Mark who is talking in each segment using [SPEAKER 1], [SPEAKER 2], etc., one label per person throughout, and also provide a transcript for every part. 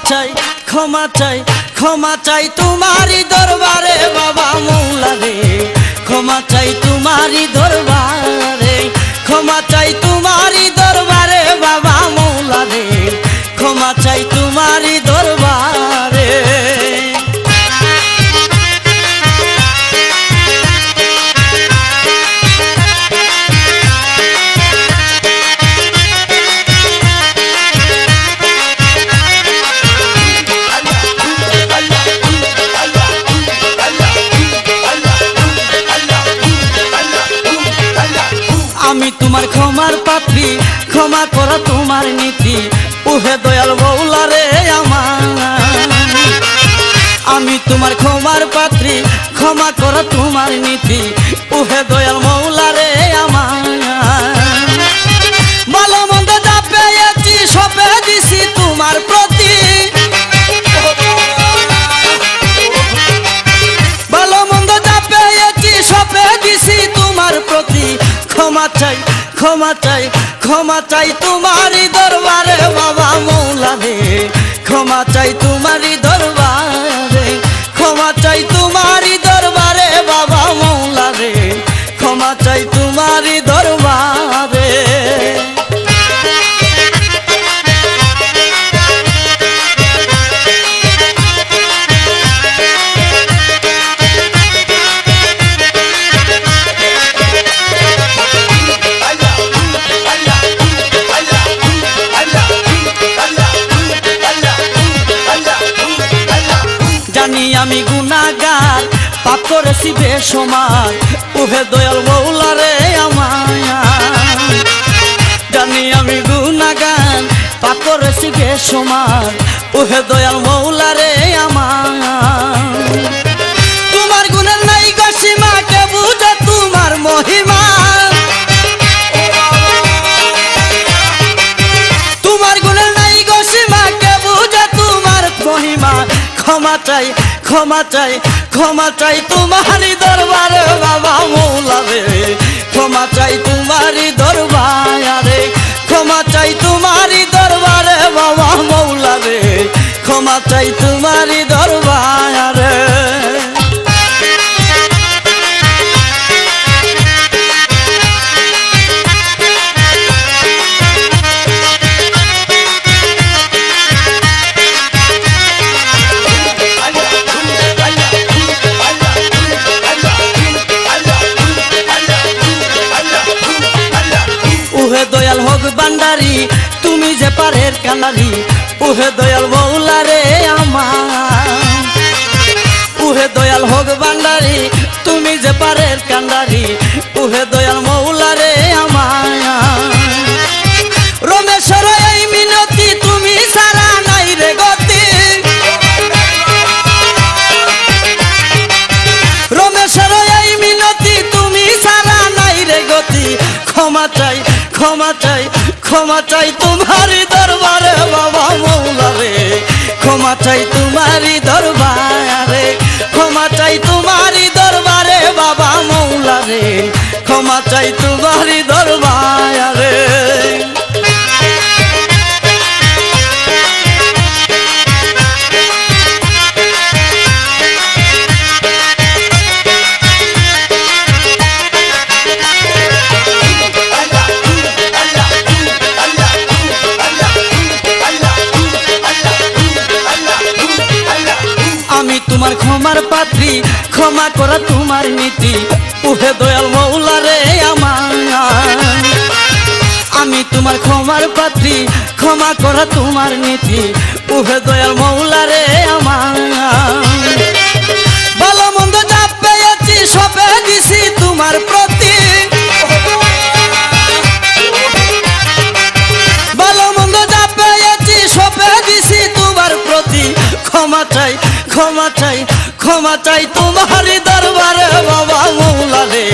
[SPEAKER 1] চাই ক্ষমা চাই ক্ষমা চাই তোমারই দরবারে বাবা মৌলা রে ক্ষমা চাই তোমারই দরবারে ক্ষমা চাই তোমারই দরবারে বাবা মৌলা রে ক্ষমা চাই তোমারই দরবারে আমি তোমার ক্ষমার পাত্রী ক্ষমা করো তোমার নীতি ওহে দয়াল মৌলা রে আমার আমি তোমার ক্ষমার পাত্রী ক্ষমা করো তোমার নীতি ওহে দয়াল মৌলা রে আমার ভালো মন্দ যা পেয়েছি সবে দিছি তোমার প্রতি ভালো মন্দ যা পেয়েছি সবে দিছি তোমার প্রতি ক্ষমা চাই ক্ষমা চাই ক্ষমা চাই তোমারই দরবারে বাবা মৌলা রে ক্ষমা চাই তোমারই দরবারে ক্ষমা চাই তোমারই দরবারে বাবা মৌলা রে ক্ষমা চাই তোমারই দরবারে জানি আমি গুনাহগার পাপ করেছি বেশমার ওহে দয়াল মৌলা রে আমার জানি আমি গুনাহগার পাপ করেছি বেশমার ওহে দয়াল মৌলা রে আমার তোমার গুণের নাই গো সীমা কে বুঝে তোমার মহিমা তোমার গুণের নাই গো সীমা কে বুঝে তোমার মহিমা ক্ষমা চাই ক্ষমা চাই ক্ষমা চাই তোমারই দরবারে বাবা মৌলা রে ক্ষমা চাই তোমারই দরবারে ক্ষমা চাই তোমারই দরবারে বাবা মৌলা রে ক্ষমা চাই তোমারই দরবারে ওহে দয়াল হোক বান্ডারি তুমি যে পারের কানারি ওহে দয়াল মৌলা রে আমার ওহে দয়াল হোক বান্ডারি তুমি যে পারের কান্ডারি ওহে দয়াল মৌলা রে আমার রমেশ্বর এই মিনতি তুমি সারা নাই রে গতি রমেশ্বর এই মিনতি তুমি সারা নাই রে গতি ক্ষমা চাই ক্ষমা চাই ক্ষমা চাই তোমারই দরবারে বাবা মৌলা রে ক্ষমা চাই তোমারই দরবারে ক্ষমা চাই তোমারই দরবারে বাবা মৌলা রে ক্ষমা চাই তোমারই দরবারে আমি তোমার ক্ষমার পাত্রী ক্ষমা করা তোমার নীতি ওহে দয়াল মৌলা রে আমার আমি তোমার ক্ষমার পাত্রী ক্ষমা করা তোমার নীতি ওহে দয়াল মৌলা রে আমার ভালো মন্দ যা পেয়েছি সবে দিছি তোমার প্রতি ভালো মন্দ যা পেয়েছি সবে দিছি তোমার প্রতি ক্ষমা চাই ক্ষমা চাই ক্ষমা চাই তোমারই দরবারে বাবা মৌলা রে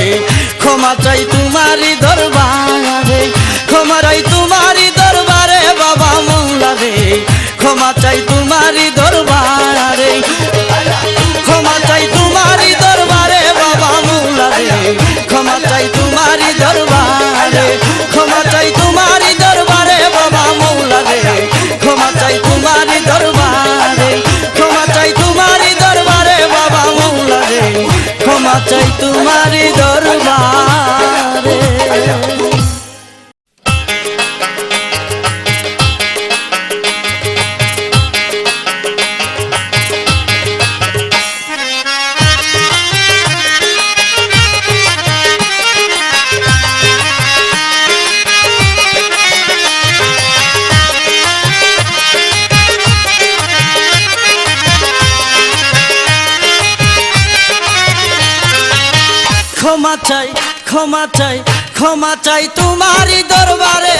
[SPEAKER 1] ক্ষমা চাই তোমারই দরবারে ক্ষমা চাই তোমারই দরবারে বাবা মৌলা রে ক্ষমা চাই তোমারই দরবারে ক্ষমা চাই তোমারই দরবারে বাবা মৌলা রে ক্ষমা চাই তোমারই দরবারে ক্ষমা চাই তোমারই দরবারে বাবা মৌলা রে ক্ষমা চাই তোমারই দরবারে দরবারে। ক্ষমা চাই ক্ষমা চাই ক্ষমা চাই তোমারই দরবারে